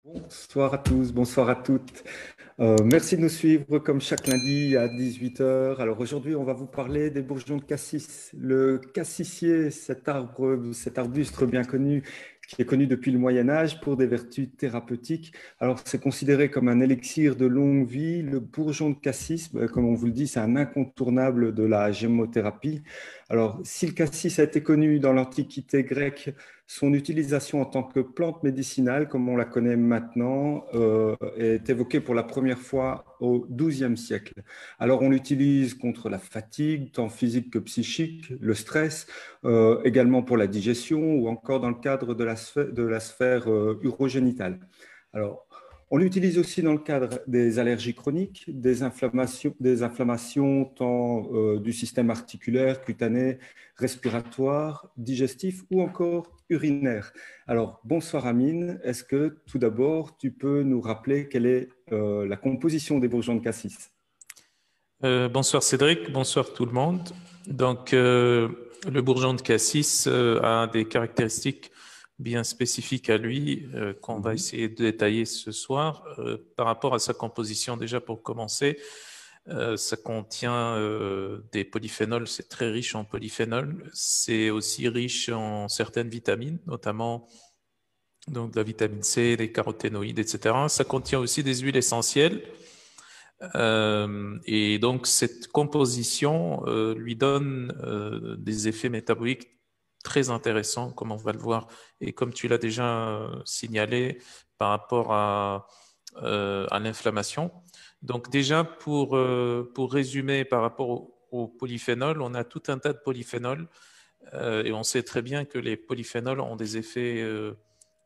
Bonsoir à tous, bonsoir à toutes. Merci de nous suivre comme chaque lundi à 18 heures. Alors aujourd'hui, on va vous parler des bourgeons de cassis. Le cassissier, cet arbre, cet arbuste bien connu, qui est connu depuis le Moyen Âge pour des vertus thérapeutiques. Alors c'est considéré comme un élixir de longue vie. Le bourgeon de cassis, comme on vous le dit, c'est un incontournable de la gémothérapie. Alors si le cassis a été connu dans l'Antiquité grecque, son utilisation en tant que plante médicinale, comme on la connaît maintenant, est évoquée pour la première fois au XIIe siècle. Alors, on l'utilise contre la fatigue, tant physique que psychique, le stress, également pour la digestion ou encore dans le cadre de la sphère urogénitale. Alors, on l'utilise aussi dans le cadre des allergies chroniques, des inflammations tant du système articulaire, cutané, respiratoire, digestif ou encore urinaire. Alors, bonsoir Amine. Est-ce que tout d'abord, tu peux nous rappeler quelle est la composition des bourgeons de cassis? Bonsoir Cédric, bonsoir tout le monde. Donc, le bourgeon de cassis a des caractéristiques bien spécifiques à lui qu'on va Mhm. essayer de détailler ce soir. Par rapport à sa composition, déjà pour commencer, ça contient des polyphénols, c'est très riche en polyphénols. C'est aussi riche en certaines vitamines, notamment donc, de la vitamine C, des caroténoïdes, etc. Ça contient aussi des huiles essentielles. Et donc, cette composition lui donne des effets métaboliques très intéressants, comme on va le voir, et comme tu l'as déjà signalé par rapport à l'inflammation. Donc, déjà, pour résumer par rapport au polyphénol, on a tout un tas de polyphénols et on sait très bien que les polyphénols ont des effets,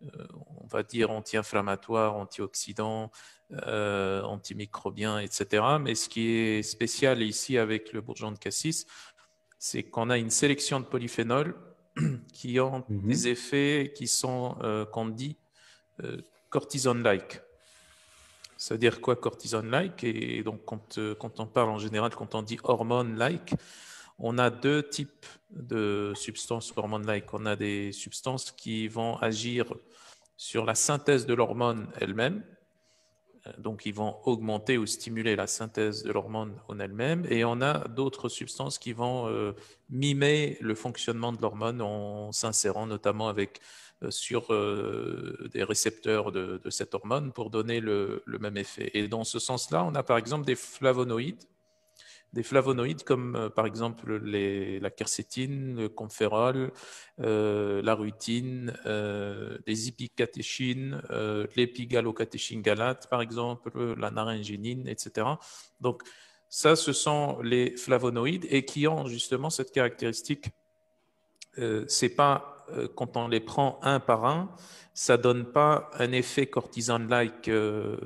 on va dire, anti-inflammatoires, antioxydants, antimicrobiens, etc. Mais ce qui est spécial ici avec le bourgeon de cassis, c'est qu'on a une sélection de polyphénols qui ont des Mhm. effets qui sont, qu'on dit, cortisone-like. Ça veut dire quoi cortisone-like? Et donc, quand on parle en général, quand on dit hormone-like, on a deux types de substances hormone-like. On a des substances qui vont agir sur la synthèse de l'hormone elle-même, donc ils vont augmenter ou stimuler la synthèse de l'hormone en elle-même, et on a d'autres substances qui vont mimer le fonctionnement de l'hormone en s'insérant notamment sur des récepteurs de cette hormone pour donner le même effet. Et dans ce sens-là, on a par exemple des flavonoïdes comme par exemple la quercétine, le camphérol, la rutine, les hypicatéchines, l'épigalocatéchine galate par exemple, la naringénine, etc. Donc ça, ce sont les flavonoïdes et qui ont justement cette caractéristique. C'est pas quand on les prend un par un, ça donne pas un effet cortisone-like euh,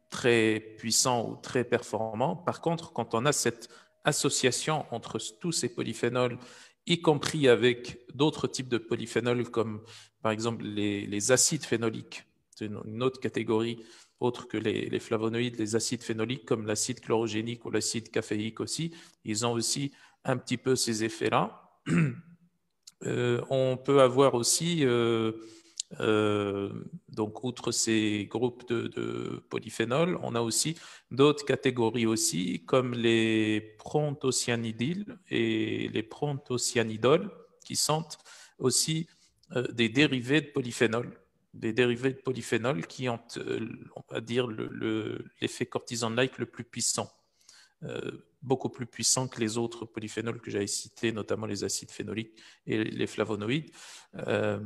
très puissant ou très performant. Par contre, quand on a cette association entre tous ces polyphénols, y compris avec d'autres types de polyphénols comme par exemple les acides phénoliques, c'est une autre catégorie autre que les flavonoïdes, les acides phénoliques comme l'acide chlorogénique ou l'acide caféique aussi, ils ont aussi un petit peu ces effets-là. On peut avoir aussi euh, donc, outre ces groupes de polyphénols, on a aussi d'autres catégories aussi, comme les pronthocyanidiles et les prontocyanidols, qui sont aussi des dérivés de polyphénols. Des dérivés de polyphénols qui ont, on va dire, l'effet cortisone-like le plus puissant. Beaucoup plus puissant que les autres polyphénols que j'avais cités, notamment les acides phénoliques et les flavonoïdes. Euh,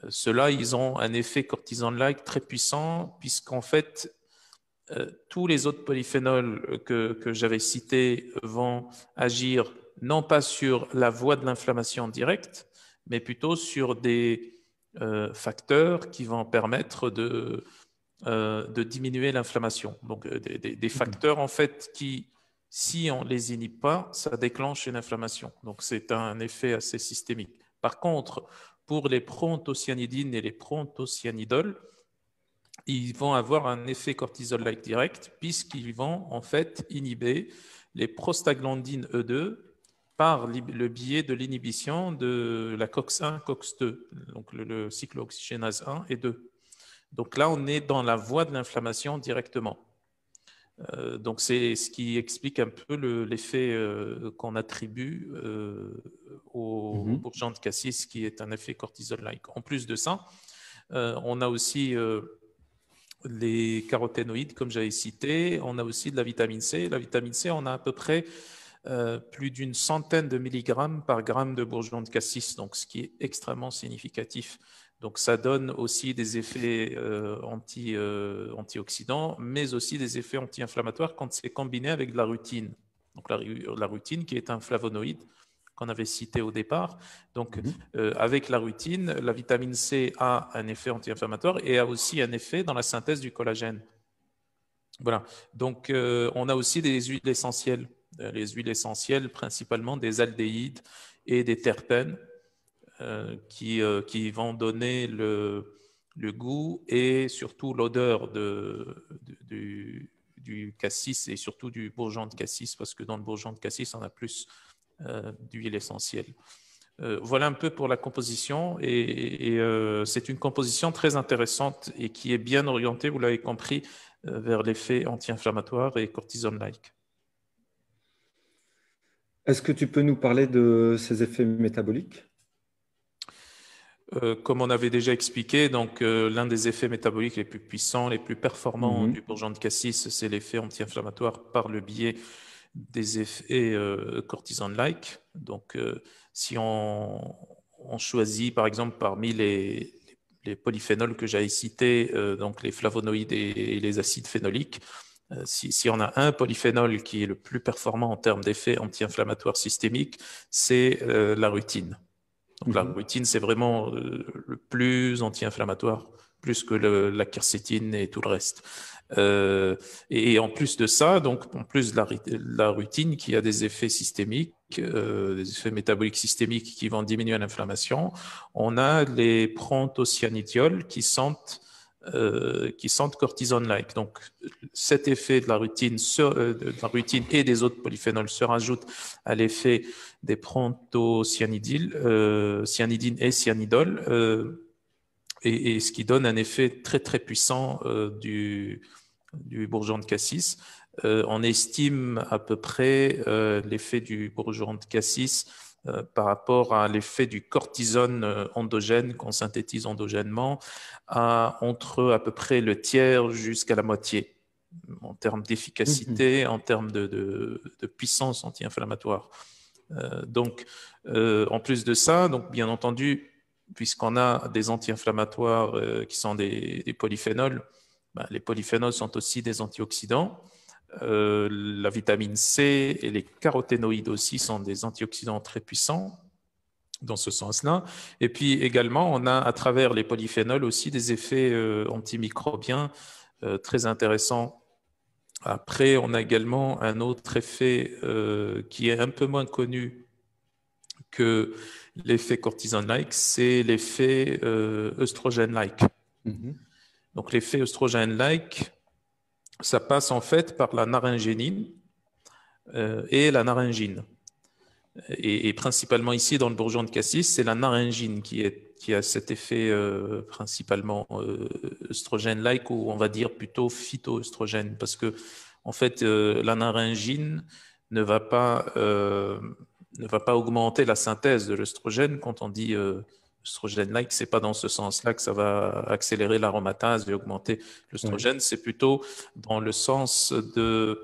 Ceux-là, ils ont un effet cortisone-like très puissant, puisqu'en fait, tous les autres polyphénols que j'avais cités vont agir non pas sur la voie de l'inflammation directe, mais plutôt sur des facteurs qui vont permettre de diminuer l'inflammation. Donc, des facteurs, en fait, qui, si on ne les inhibe pas, ça déclenche une inflammation. Donc, c'est un effet assez systémique. Par contre, pour les prontocyanidines et les prontocyanidol, ils vont avoir un effet cortisol-like direct, puisqu'ils vont, en fait, inhiber les prostaglandines E2 par le biais de l'inhibition de la COX-1, COX-2, donc le cyclooxygénase 1 et 2. Donc là, on est dans la voie de l'inflammation directement. Donc c'est ce qui explique un peu l'effet qu'on attribue au bourgeon de cassis, qui est un effet cortisol-like. En plus de ça, on a aussi les caroténoïdes, comme j'avais cité. On a aussi de la vitamine C. La vitamine C, on a à peu près plus d'une centaine de milligrammes par gramme de bourgeon de cassis, donc ce qui est extrêmement significatif. Donc ça donne aussi des effets antioxydants, mais aussi des effets anti-inflammatoires quand c'est combiné avec de la rutine. Donc la rutine qui est un flavonoïde qu'on avait cité au départ. Donc avec la rutine, la vitamine C a un effet anti-inflammatoire et a aussi un effet dans la synthèse du collagène. Voilà. Donc on a aussi des huiles essentielles. Les huiles essentielles, principalement des aldéhydes et des terpènes, qui vont donner le goût et surtout l'odeur du cassis et surtout du bourgeon de cassis, parce que dans le bourgeon de cassis, on a plus d'huile essentielle. Voilà un peu pour la composition et c'est une composition très intéressante et qui est bien orientée, vous l'avez compris, vers l'effet anti-inflammatoire et cortisone-like. Est-ce que tu peux nous parler de ces effets métaboliques? Comme on avait déjà expliqué, donc l'un des effets métaboliques les plus puissants, les plus performants du bourgeon de cassis, c'est l'effet anti-inflammatoire par le biais des effets cortisone-like. Donc, si on choisit, par exemple, parmi les polyphénols que j'avais cités, donc les flavonoïdes et les acides phénoliques, si on a un polyphénol qui est le plus performant en termes d'effet anti-inflammatoire systémique, c'est la rutine. Donc la rutine, c'est vraiment le plus anti-inflammatoire, plus que la quercétine et tout le reste. Et en plus de ça, donc en plus de la rutine qui a des effets systémiques, des effets métaboliques systémiques qui vont diminuer l'inflammation, on a les proanthocyanidiols qui sentent cortisone-like. Donc, cet effet de la rutine et des autres polyphénols se rajoute à l'effet des proanthocyanidines, cyanidine et cyanidol, et ce qui donne un effet très très puissant du bourgeon de cassis. On estime à peu près l'effet du bourgeon de cassis par rapport à l'effet du cortisone endogène qu'on synthétise endogènement entre à peu près le tiers jusqu'à la moitié en termes d'efficacité, en termes de puissance anti-inflammatoire. Donc, en plus de ça, donc bien entendu, puisqu'on a des anti-inflammatoires qui sont des polyphénols, ben, les polyphénols sont aussi des antioxydants. La vitamine C et les caroténoïdes aussi sont des antioxydants très puissants dans ce sens-là. Et puis également, on a à travers les polyphénols aussi des effets antimicrobiens très intéressants. Après, on a également un autre effet qui est un peu moins connu que l'effet cortisone-like, c'est l'effet œstrogène-like. Donc l'effet œstrogène-like, ça passe en fait par la naringénine et la naringine. Et principalement ici, dans le bourgeon de cassis, c'est la naringine qui a cet effet principalement œstrogène-like, ou on va dire plutôt phytoœstrogène, parce que en fait, la naringine ne va pas augmenter la synthèse de l'œstrogène. Quand on dit œstrogène-like, c'est pas dans ce sens-là que ça va accélérer l'aromatase et augmenter l'œstrogène, c'est plutôt dans le sens euh,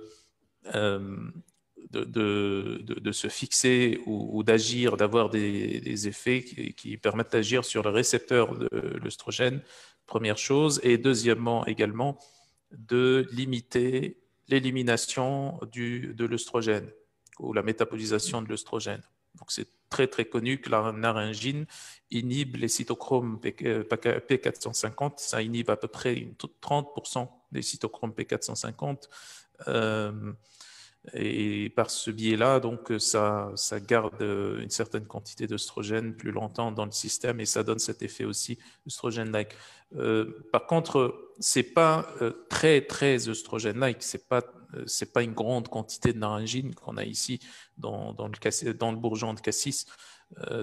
de se fixer ou d'agir, d'avoir des effets qui permettent d'agir sur le récepteur de l'œstrogène, première chose. Et deuxièmement, également, de limiter l'élimination de l'œstrogène ou la métabolisation de l'œstrogène. Donc, c'est très, très connu que la naringine inhibe les cytochromes P450. Ça inhibe à peu près 30% des cytochromes P450. Et par ce biais-là, donc, ça garde une certaine quantité d'œstrogène plus longtemps dans le système et ça donne cet effet aussi œstrogène-like. Par contre, c'est pas très, très œstrogène-like. C'est pas une grande quantité de naringine qu'on a ici dans le bourgeon de cassis.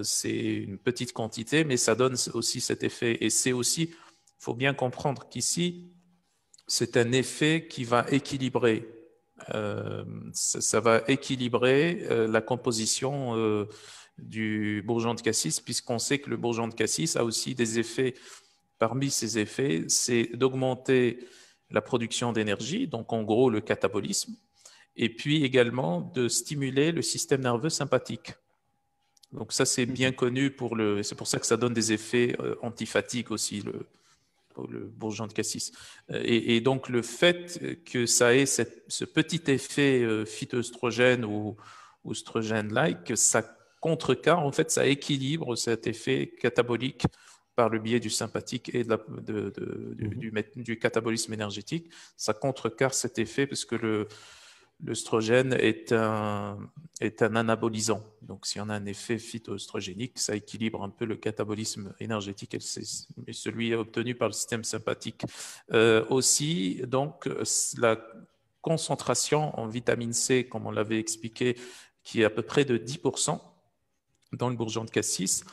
C'est une petite quantité, mais ça donne aussi cet effet. Et c'est aussi faut bien comprendre qu'ici, c'est un effet qui va équilibrer. Ça va équilibrer la composition du bourgeon de cassis, puisqu'on sait que le bourgeon de cassis a aussi des effets. Parmi ces effets, c'est d'augmenter la production d'énergie, donc en gros le catabolisme, et puis également de stimuler le système nerveux sympathique. Donc ça, c'est bien connu c'est pour ça que ça donne des effets antifatigue aussi, le bourgeon de cassis. Et donc le fait que ça ait ce petit effet phytoestrogène ou oestrogène-like, ça contrecarre, en fait, ça équilibre cet effet catabolique par le biais du sympathique et du catabolisme énergétique. Ça contrecarre cet effet parce que l'œstrogène est un anabolisant. Donc, si on a un effet phytoœstrogénique, ça équilibre un peu le catabolisme énergétique et celui obtenu par le système sympathique. Aussi, donc, la concentration en vitamine C, comme on l'avait expliqué, qui est à peu près de 10% dans le bourgeon de cassis,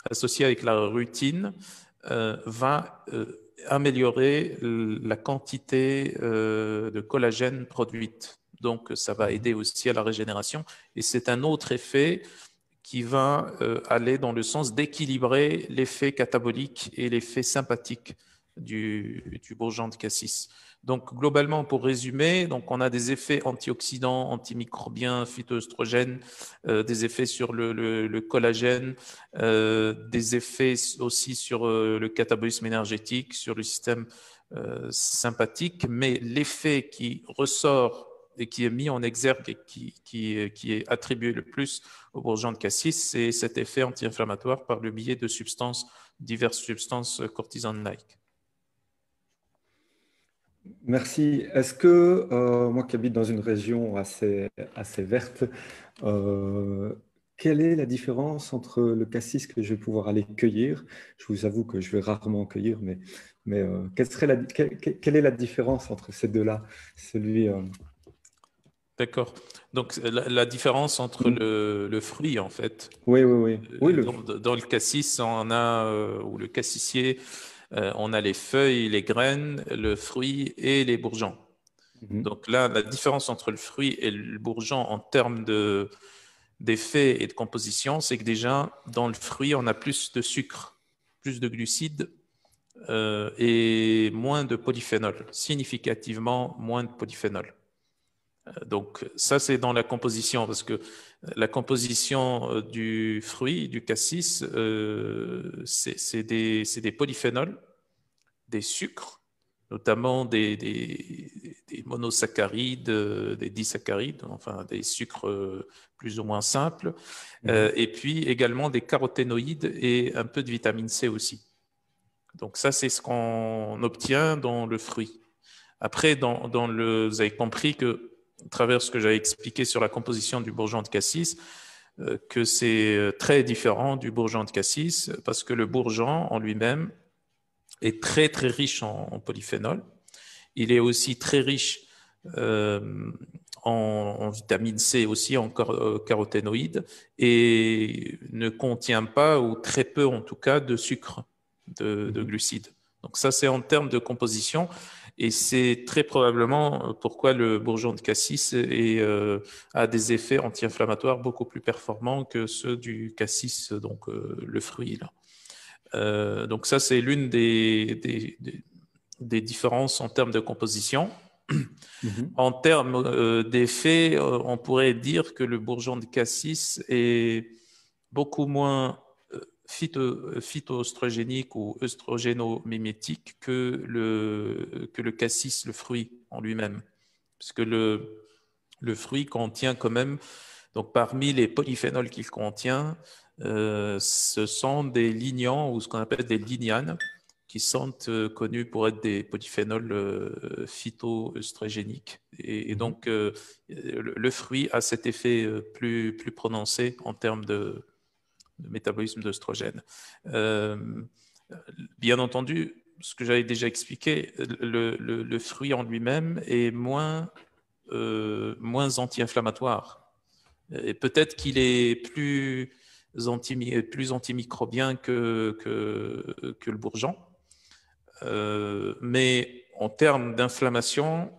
associé avec la rutine, va améliorer la quantité de collagène produite. Donc, ça va aider aussi à la régénération. Et c'est un autre effet qui va aller dans le sens d'équilibrer l'effet catabolique et l'effet sympathique du bourgeon de cassis. Donc, globalement, pour résumer, donc on a des effets antioxydants, antimicrobiens, phytoestrogènes, des effets sur le collagène, des effets aussi sur le catabolisme énergétique, sur le système sympathique, mais l'effet qui ressort et qui est mis en exergue et qui est attribué le plus au bourgeon de cassis, c'est cet effet anti-inflammatoire par le biais de diverses substances cortisone-like. Merci. Est-ce que, moi qui habite dans une région assez verte, euh, quelle est la différence entre le cassis que je vais pouvoir aller cueillir? Je vous avoue que je vais rarement cueillir, mais quelle est la différence entre ces deux-là? Celui, D'accord. Donc, la différence entre le fruit, en fait, oui, oui, oui. Oui, dans le cassis, on a, ou le cassissier, on a les feuilles, les graines, le fruit et les bourgeons. Mhm. Donc là, la différence entre le fruit et le bourgeon en termes d'effet et de composition, c'est que déjà, dans le fruit, on a plus de sucre, plus de glucides et moins de polyphénol, significativement moins de polyphénol. Donc ça, c'est dans la composition, parce que la composition du fruit, du cassis, c'est des polyphénols, des sucres, notamment des monosaccharides, des disaccharides, enfin des sucres plus ou moins simples, et puis également des caroténoïdes et un peu de vitamine C aussi. Donc ça, c'est ce qu'on obtient dans le fruit. Après, vous avez compris que, à travers ce que j'avais expliqué sur la composition du bourgeon de cassis, que c'est très différent du bourgeon de cassis, parce que le bourgeon en lui-même est très très riche en polyphénol. Il est aussi très riche en vitamine C, aussi en caroténoïdes, et ne contient pas, ou très peu en tout cas, de sucre, de glucides. Donc ça, c'est en termes de composition, et c'est très probablement pourquoi le bourgeon de cassis a des effets anti-inflammatoires beaucoup plus performants que ceux du cassis, donc le fruit là. Donc ça, c'est l'une des différences en termes de composition. En termes d'effet, on pourrait dire que le bourgeon de cassis est beaucoup moins phytoœstrogénique ou œstrogénomimétique que le cassis, le fruit en lui-même. Parce que le fruit contient quand même, donc parmi les polyphénols qu'il contient, ce sont des lignans ou ce qu'on appelle des lignanes qui sont connus pour être des polyphénols phytoœstrogéniques. Et donc, le fruit a cet effet plus prononcé en termes de métabolisme d'œstrogène. Bien entendu, ce que j'avais déjà expliqué, le fruit en lui-même est moins anti-inflammatoire. Et peut-être qu'il est plus antimicrobien que le bourgeon. mais en termes d'inflammation,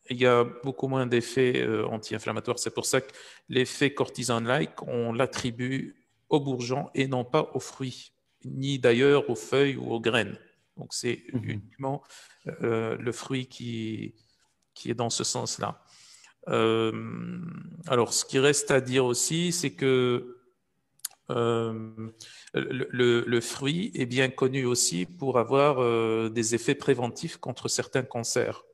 il y a beaucoup moins d'effets anti-inflammatoires. C'est pour ça que l'effet cortisone-like, on l'attribue aux bourgeons et non pas aux fruits, ni d'ailleurs aux feuilles ou aux graines. Donc c'est uniquement le fruit qui est dans ce sens-là. Alors, ce qui reste à dire aussi, c'est que le fruit est bien connu aussi pour avoir des effets préventifs contre certains cancers.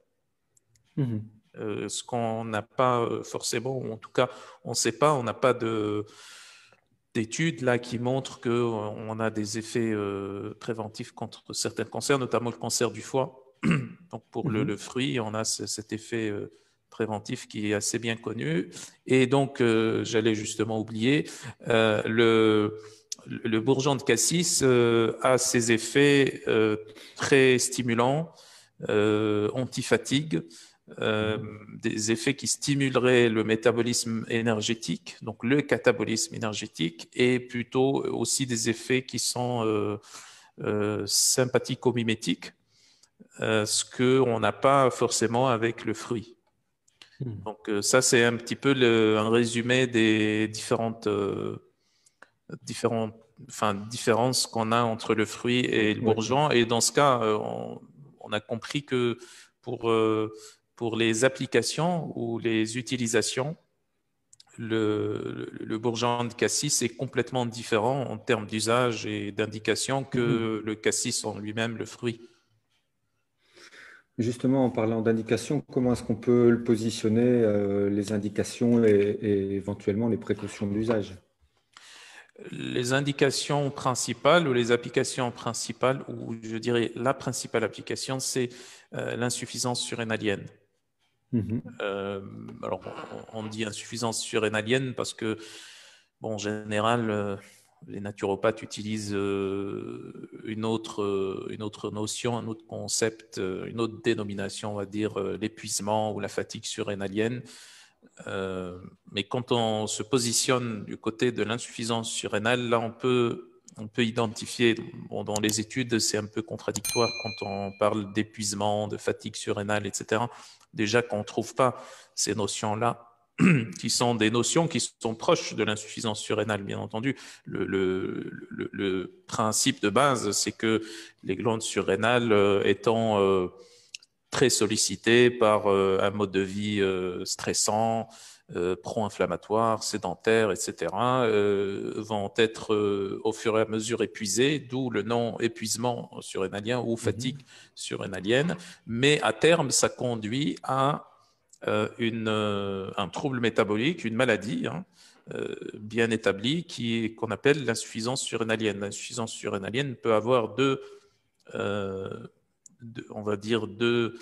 Ce qu'on n'a pas forcément, ou en tout cas, on ne sait pas, on n'a pas d'études là qui montrent qu'on a des effets préventifs contre certains cancers, notamment le cancer du foie. Donc pour le fruit, on a cet effet préventif qui est assez bien connu. Et donc, j'allais justement oublier, le bourgeon de cassis a ces effets très stimulants, anti-fatigue, des effets qui stimuleraient le métabolisme énergétique, donc le catabolisme énergétique, et plutôt aussi des effets qui sont sympathico-mimétiques, ce qu'on n'a pas forcément avec le fruit. Donc ça, c'est un petit peu un résumé des différences qu'on a entre le fruit et le bourgeon. Et dans ce cas, on a compris que pour les applications ou les utilisations, le bourgeon de cassis est complètement différent en termes d'usage et d'indication que le cassis en lui-même, le fruit. Justement, en parlant d'indications, comment est-ce qu'on peut le positionner, les indications et éventuellement les précautions d'usage? Les indications principales ou les applications principales, ou je dirais la principale application, c'est l'insuffisance surrénalienne. Alors, on dit insuffisance surrénalienne parce que, bon, en général, les naturopathes utilisent une autre notion, un autre concept, une autre dénomination, on va dire l'épuisement ou la fatigue surrénalienne. Mais quand on se positionne du côté de l'insuffisance surrénale, là, on peut identifier, bon, dans les études, c'est un peu contradictoire quand on parle d'épuisement, de fatigue surrénale, etc. Déjà qu'on ne trouve pas ces notions-là, qui sont des notions qui sont proches de l'insuffisance surrénale, bien entendu. Le principe de base, c'est que les glandes surrénales étant très sollicitées par un mode de vie stressant, pro-inflammatoires, sédentaires, etc., vont être au fur et à mesure épuisés, d'où le nom épuisement surrénalien ou fatigue surrénalienne. Mais à terme, ça conduit à un trouble métabolique, une maladie bien établie qu'on appelle l'insuffisance surrénalienne. L'insuffisance surrénalienne peut avoir on va dire deux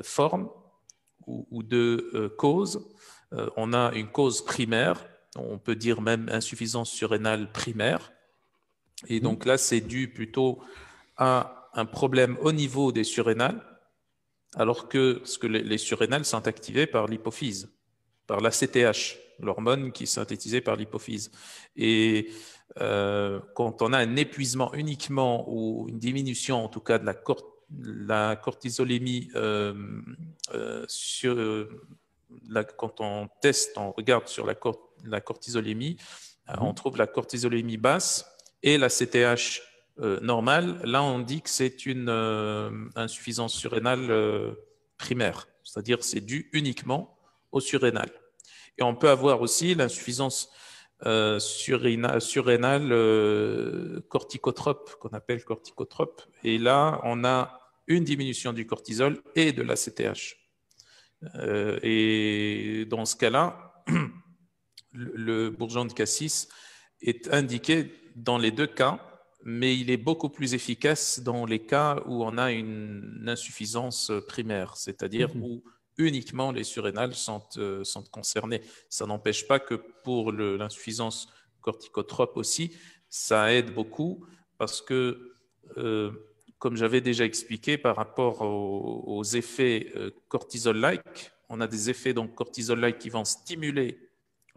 formes ou deux causes. On a une cause primaire, on peut dire même insuffisance surrénale primaire. Et donc là, c'est dû plutôt à un problème au niveau des surrénales, alors que les surrénales sont activées par l'hypophyse, par l'ACTH, l'hormone qui est synthétisée par l'hypophyse. Et quand on a un épuisement uniquement ou une diminution en tout cas de la cortisolémie quand on teste, on regarde sur la cortisolémie, on trouve la cortisolémie basse et la CTH normale. Là, on dit que c'est une insuffisance surrénale primaire, c'est-à-dire c'est dû uniquement au surrénal. Et on peut avoir aussi l'insuffisance surrénale corticotrope, qu'on appelle corticotrope. Et là, on a une diminution du cortisol et de la CTH. Et dans ce cas-là, le bourgeon de cassis est indiqué dans les deux cas, mais il est beaucoup plus efficace dans les cas où on a une insuffisance primaire, c'est-à-dire où uniquement les surrénales sont concernées. Ça n'empêche pas que pour l'insuffisance corticotrope aussi, ça aide beaucoup parce que comme j'avais déjà expliqué par rapport aux effets cortisol-like, on a des effets donc cortisol-like qui vont stimuler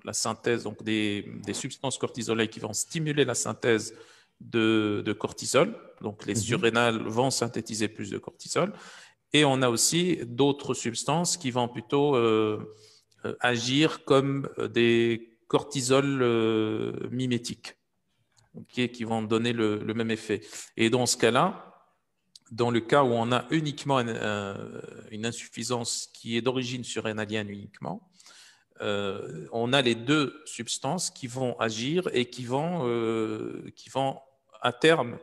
la synthèse, donc des substances cortisol-like qui vont stimuler la synthèse de cortisol. Donc, les surrénales vont synthétiser plus de cortisol. Et on a aussi d'autres substances qui vont plutôt agir comme des cortisols mimétiques, okay, qui vont donner le même effet. Et dans ce cas-là, dans le cas où on a uniquement une insuffisance qui est d'origine surrénalienne uniquement, on a les deux substances qui vont agir et qui vont à terme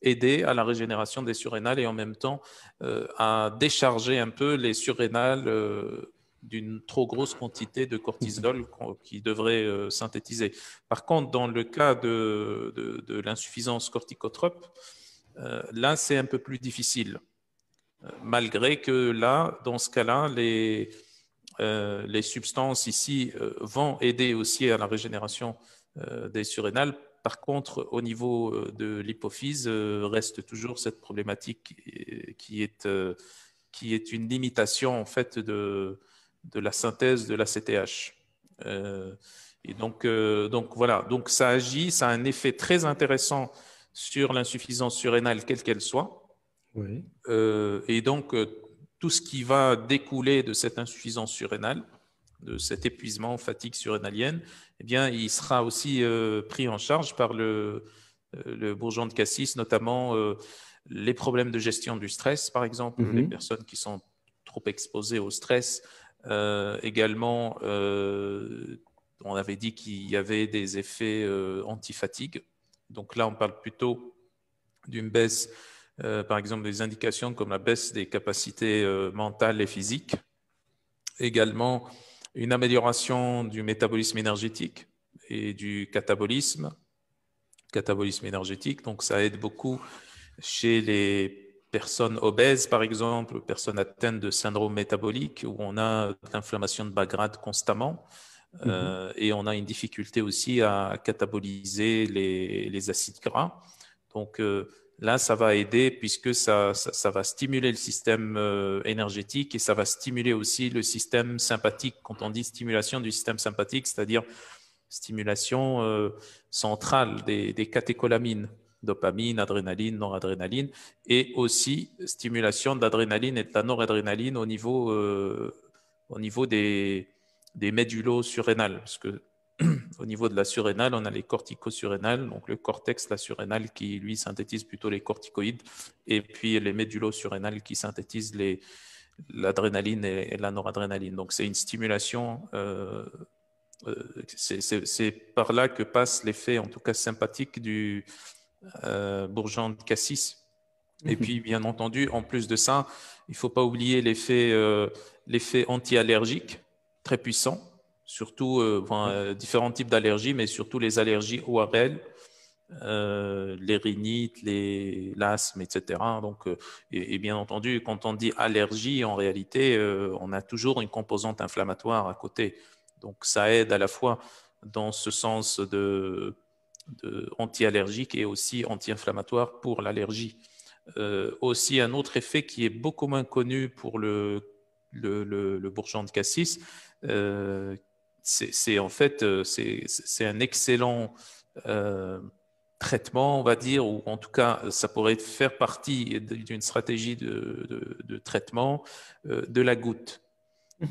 aider à la régénération des surrénales et en même temps à décharger un peu les surrénales d'une trop grosse quantité de cortisol qui devrait synthétiser. Par contre, dans le cas de l'insuffisance corticotrope, là, c'est un peu plus difficile, malgré que là, dans ce cas-là, les substances ici vont aider aussi à la régénération des surrénales. Par contre, au niveau de l'hypophyse, reste toujours cette problématique qui est une limitation en fait de la synthèse de l'ACTH. Et donc voilà, donc ça agit, ça a un effet très intéressant sur l'insuffisance surrénale, quelle qu'elle soit. Oui. Et donc, tout ce qui va découler de cette insuffisance surrénale, de cet épuisement, fatigue surrénalienne, eh bien, il sera aussi pris en charge par le bourgeon de cassis, notamment les problèmes de gestion du stress, par exemple, les personnes qui sont trop exposées au stress. Également, on avait dit qu'il y avait des effets anti-fatigue. Donc là, on parle plutôt d'une baisse, par exemple, des indications comme la baisse des capacités mentales et physiques. Également, une amélioration du métabolisme énergétique et du catabolisme énergétique. Donc, ça aide beaucoup chez les personnes obèses, par exemple, personnes atteintes de syndrome métabolique, où on a de l'inflammation de bas grade constamment. Et on a une difficulté aussi à cataboliser les acides gras. Donc là, ça va aider puisque ça va stimuler le système énergétique et ça va stimuler aussi le système sympathique. Quand on dit stimulation du système sympathique, c'est-à-dire stimulation centrale des catécholamines, dopamine, adrénaline, noradrénaline, et aussi stimulation d'adrénaline et de la noradrénaline au niveau des médulo-surrénales, parce que au niveau de la surrénale, on a les corticosurrénales, donc le cortex, la surrénale qui, lui, synthétise plutôt les corticoïdes, et puis les médulo-surrénales qui synthétisent l'adrénaline et la noradrénaline. Donc, c'est une stimulation, c'est par là que passe l'effet, en tout cas sympathique, du bourgeon de cassis. Et puis, bien entendu, en plus de ça, il ne faut pas oublier l'effet anti-allergique très puissant, surtout différents types d'allergies, mais surtout les allergies ORL, les rhinites, l'asthme, etc. Donc, et bien entendu, quand on dit allergie, en réalité, on a toujours une composante inflammatoire à côté. Donc, ça aide à la fois dans ce sens de anti-allergique et aussi anti-inflammatoire pour l'allergie. Aussi, un autre effet qui est beaucoup moins connu pour le bourgeon de cassis, c'est en fait c'est un excellent traitement, on va dire, ou en tout cas, ça pourrait faire partie d'une stratégie de traitement de la goutte.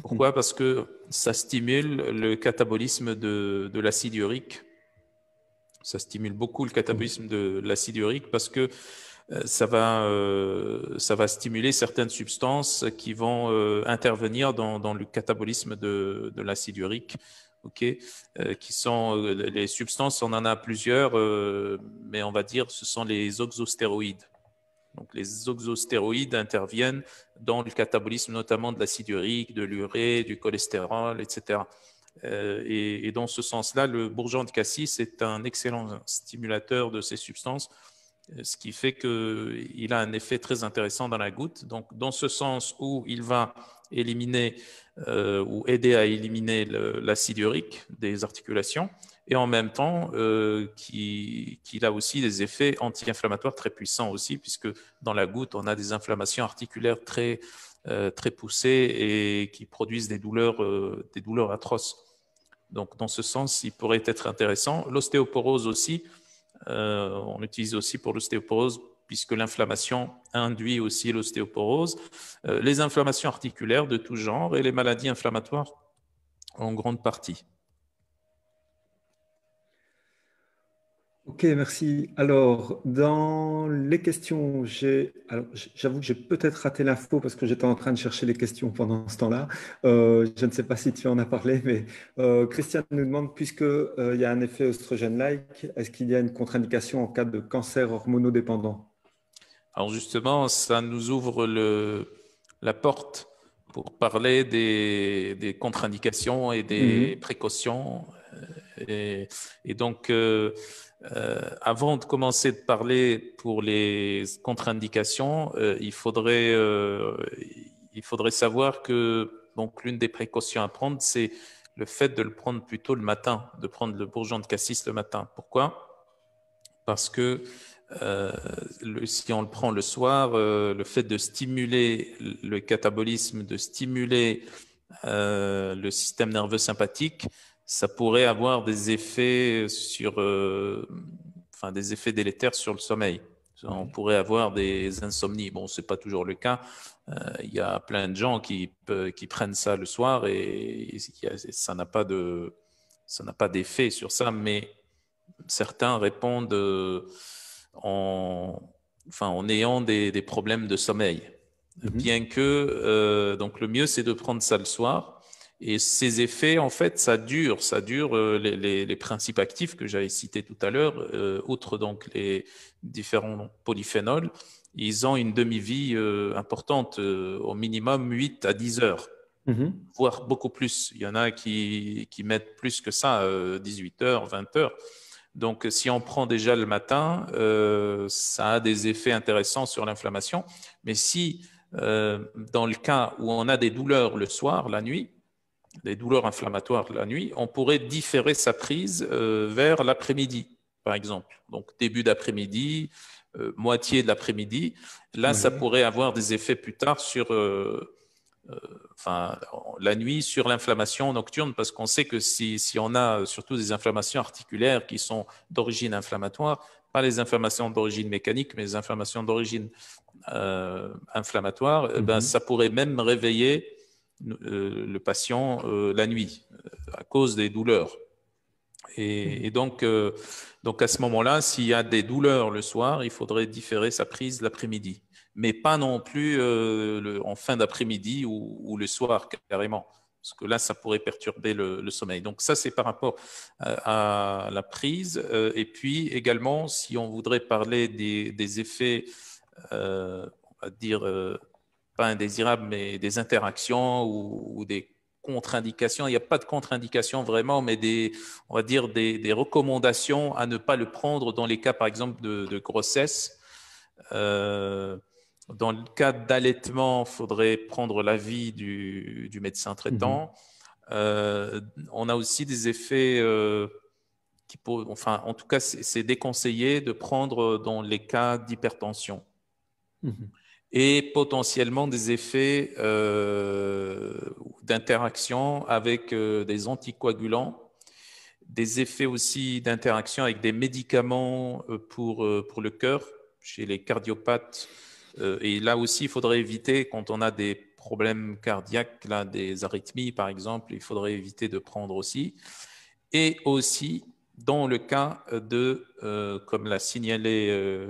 Pourquoi? Parce que ça stimule le catabolisme de l'acide urique. Ça stimule beaucoup le catabolisme de l'acide urique parce que ça va stimuler certaines substances qui vont intervenir dans le catabolisme de l'acide urique, qui sont les substances, on en a plusieurs, mais on va dire ce sont les oxostéroïdes. Donc les oxostéroïdes interviennent dans le catabolisme notamment de l'acide urique, de l'urée, du cholestérol, etc. Et dans ce sens-là, le bourgeon de cassis est un excellent stimulateur de ces substances, ce qui fait qu'il a un effet très intéressant dans la goutte. Donc, dans ce sens où il va éliminer ou aider à éliminer l'acide urique des articulations, et en même temps qu'il a aussi des effets anti-inflammatoires très puissants aussi, puisque dans la goutte, on a des inflammations articulaires très poussées et qui produisent des douleurs atroces. Donc, dans ce sens, il pourrait être intéressant. L'ostéoporose aussi, On l'utilise aussi pour l'ostéoporose, puisque l'inflammation induit aussi l'ostéoporose, les inflammations articulaires de tout genre et les maladies inflammatoires en grande partie. Ok, merci. Alors, dans les questions, j'avoue que j'ai peut-être raté l'info parce que j'étais en train de chercher les questions pendant ce temps-là. Je ne sais pas si tu en as parlé, mais Christian nous demande, puisque il y a un effet œstrogène-like, est-ce qu'il y a une contre-indication en cas de cancer hormonodépendant? Alors justement, ça nous ouvre la porte pour parler des contre-indications et des Mhm, précautions. Et donc, avant de commencer de parler pour les contre-indications, il faudrait savoir que donc l'une des précautions à prendre, c'est le fait de le prendre plutôt le matin, de prendre le bourgeon de cassis le matin. Pourquoi? Parce que euh, si on le prend le soir, le fait de stimuler le catabolisme, de stimuler le système nerveux sympathique, ça pourrait avoir des effets enfin des effets délétères sur le sommeil. On oui. pourrait avoir des insomnies. Bon, c'est pas toujours le cas. Il y a plein de gens qui prennent ça le soir et ça n'a pas d'effet sur ça, mais certains répondent en, enfin, en ayant des problèmes de sommeil. Mhm, Bien que, donc le mieux, c'est de prendre ça le soir. Et ces effets, en fait, ça dure les principes actifs que j'avais cités tout à l'heure, outre donc les différents polyphénols, ils ont une demi-vie importante, au minimum 8 à 10 heures, mhm, voire beaucoup plus. Il y en a qui mettent plus que ça, 18 heures, 20 heures. Donc, si on prend déjà le matin, ça a des effets intéressants sur l'inflammation. Mais si, dans le cas où on a des douleurs le soir, la nuit, des douleurs inflammatoires la nuit, on pourrait différer sa prise vers l'après-midi, par exemple. Donc, début d'après-midi, moitié de l'après-midi. Là, ça oui. pourrait avoir des effets plus tard sur enfin, la nuit sur l'inflammation nocturne, parce qu'on sait que si on a surtout des inflammations articulaires qui sont d'origine inflammatoire, pas les inflammations d'origine mécanique, mais les inflammations d'origine inflammatoire, ben, Mhm, ça pourrait même réveiller le patient la nuit à cause des douleurs. Et donc à ce moment-là, s'il y a des douleurs le soir, il faudrait différer sa prise l'après-midi, mais pas non plus en fin d'après-midi ou le soir carrément, parce que là, ça pourrait perturber le sommeil. Donc ça, c'est par rapport à la prise. Et puis également, si on voudrait parler des effets, on va dire, pas indésirables, mais des interactions ou des contre-indications. Il n'y a pas de contre-indications vraiment, mais on va dire des recommandations à ne pas le prendre dans les cas, par exemple, de grossesse. Euh, dans le cas d'allaitement, il faudrait prendre l'avis du médecin mhm, traitant. On a aussi des effets enfin, en tout cas, c'est déconseillé de prendre dans les cas d'hypertension mhm, et potentiellement des effets d'interaction avec des anticoagulants, des effets aussi d'interaction avec des médicaments pour le cœur chez les cardiopathes. Et là aussi, il faudrait éviter, quand on a des problèmes cardiaques, là, des arythmies par exemple, il faudrait éviter de prendre aussi. Et aussi, dans le cas comme l'a signalé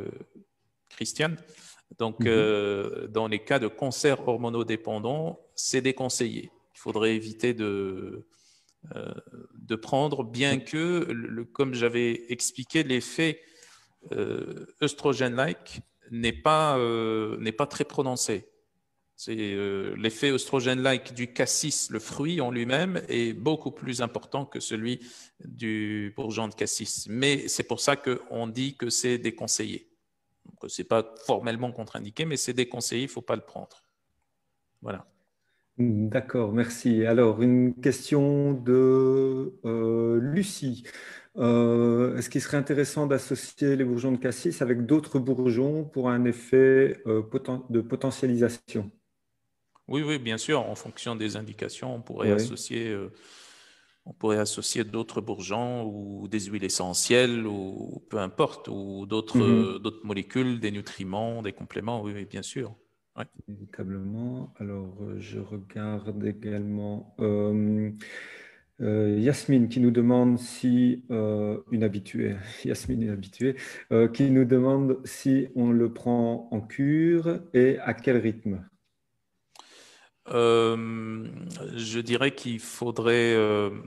Christiane, donc mhm. dans les cas de cancer hormonodépendant, c'est déconseillé. Il faudrait éviter euh, de prendre, bien que, comme j'avais expliqué, l'effet œstrogène-like n'est pas très prononcé. C'est l'effet œstrogène-like du cassis, le fruit en lui-même, est beaucoup plus important que celui du bourgeon de cassis. Mais c'est pour ça qu'on dit que c'est déconseillé. Ce n'est pas formellement contre-indiqué, mais c'est déconseillé, il ne faut pas le prendre. Voilà. D'accord, merci. Alors, une question de Lucie. Est-ce qu'il serait intéressant d'associer les bourgeons de cassis avec d'autres bourgeons pour un effet de potentialisation? Oui, oui, bien sûr, en fonction des indications, on pourrait Oui. associer. On pourrait associer d'autres bourgeons ou des huiles essentielles ou peu importe, ou d'autres molécules, des nutriments, des compléments, oui, oui, bien sûr. Ouais. Inévitablement. Alors, je regarde également Yasmine qui nous demande si, une habituée, Yasmine une habituée, qui nous demande si on le prend en cure et à quel rythme. Euh, je dirais qu'il faudrait,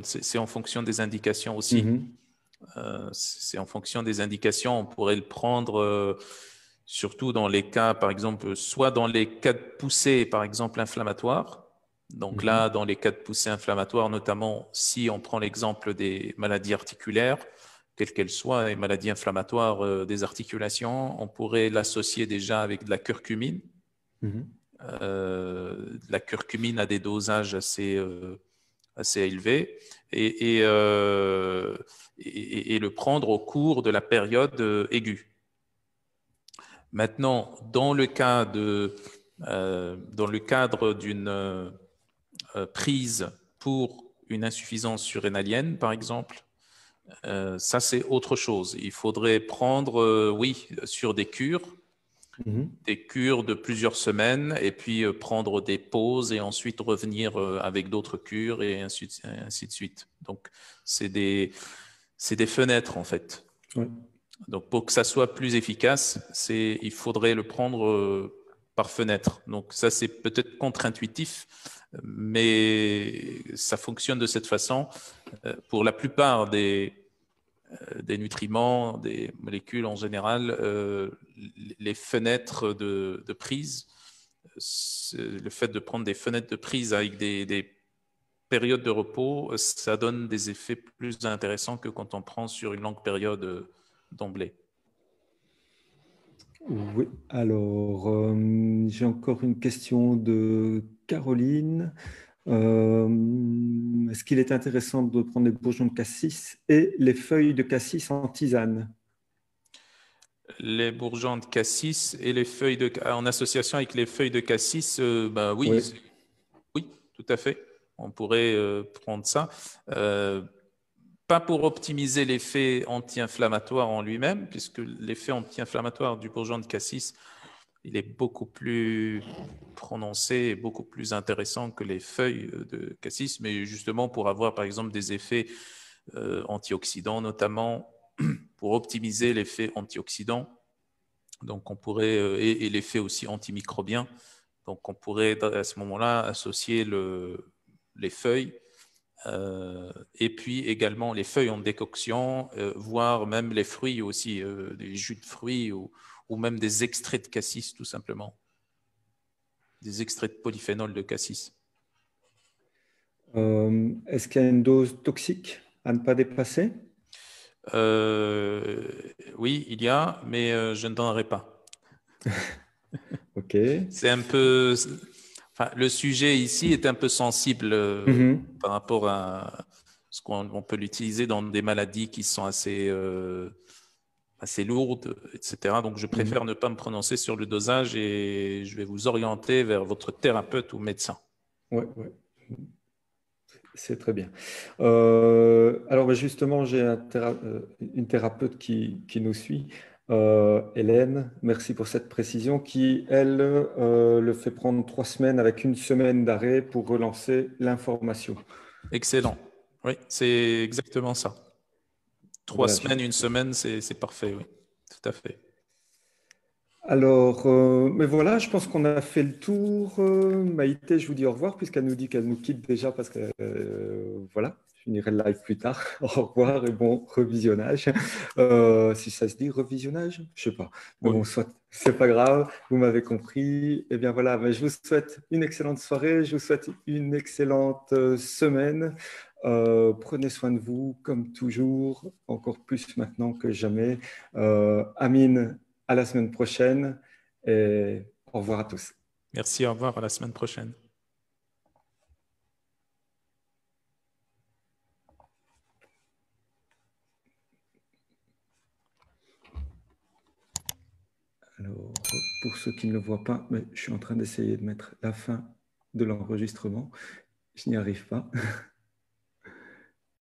c'est en fonction des indications aussi. Mhm, C'est en fonction des indications. On pourrait le prendre surtout dans les cas, par exemple, soit dans les cas de poussée, par exemple, inflammatoires. Donc mhm, là, dans les cas de poussée inflammatoire, notamment si on prend l'exemple des maladies articulaires, quelles qu'elles soient, les maladies inflammatoires des articulations, on pourrait l'associer déjà avec de la curcumine. mhm. La curcumine a des dosages assez élevés et le prendre au cours de la période aiguë. Maintenant, dans le cadre d'une prise pour une insuffisance surrénalienne, par exemple, ça c'est autre chose. Il faudrait prendre, oui, sur Mhm. des cures de plusieurs semaines et puis prendre des pauses et ensuite revenir avec d'autres cures et ainsi de suite. Donc, c'est des, c'est des fenêtres en fait. Ouais. Donc, pour que ça soit plus efficace, il faudrait le prendre par fenêtre. Donc, ça, c'est peut-être contre-intuitif, mais ça fonctionne de cette façon. Pour la plupart des nutriments, des molécules en général, les fenêtres de prise, le fait de prendre des fenêtres de prise avec des périodes de repos, ça donne des effets plus intéressants que quand on prend sur une longue période d'emblée. Oui, alors j'ai encore une question de Caroline. Est-ce qu'il est intéressant de prendre les bourgeons de cassis et les feuilles de cassis en tisane? Les bourgeons de cassis et les feuilles en association avec les feuilles de cassis, ben oui, Oui. oui, tout à fait. On pourrait prendre ça. Euh, Pas pour optimiser l'effet anti-inflammatoire en lui-même, puisque l'effet anti-inflammatoire du bourgeon de cassis, il est beaucoup plus prononcé et beaucoup plus intéressant que les feuilles de cassis, mais justement pour avoir par exemple des effets antioxydants, notamment pour optimiser l'effet antioxydant. Donc on pourrait, et l'effet aussi antimicrobien. Donc on pourrait à ce moment-là associer les feuilles et puis également les feuilles en décoction, voire même les fruits aussi, des jus de fruits ou même des extraits de cassis tout simplement, des extraits de polyphénol de cassis. Est-ce qu'il y a une dose toxique à ne pas dépasser? Euh, oui, il y a, mais je ne donnerai pas. Ok. C'est un peu, enfin, le sujet ici est un peu sensible Mhm. par rapport à ce qu'on peut l'utiliser dans des maladies qui sont assez lourdes, etc. Donc, je préfère Mhm. ne pas me prononcer sur le dosage et je vais vous orienter vers votre thérapeute ou médecin. Ouais, ouais. C'est très bien. Alors, ben, justement, j'ai une thérapeute qui nous suit, Hélène. Merci pour cette précision, qui, elle, le fait prendre 3 semaines avec une semaine d'arrêt pour relancer l'information. Excellent. Oui, c'est exactement ça. Trois Voilà. semaines, une semaine, c'est parfait, oui. Tout à fait. Alors, mais voilà, je pense qu'on a fait le tour. Maïté, je vous dis au revoir, puisqu'elle nous dit qu'elle nous quitte déjà parce que, voilà, je finirai le live plus tard. Au revoir et bon revisionnage. Si ça se dit revisionnage, je sais pas. Mais Oui. bon, soit, c'est pas grave, vous m'avez compris. Et bien voilà, mais je vous souhaite une excellente soirée, je vous souhaite une excellente semaine. Prenez soin de vous, comme toujours, encore plus maintenant que jamais. Amine, à la semaine prochaine et au revoir à tous. Merci, au revoir, à la semaine prochaine. Alors, pour ceux qui ne le voient pas, mais je suis en train d'essayer de mettre la fin de l'enregistrement. Je n'y arrive pas.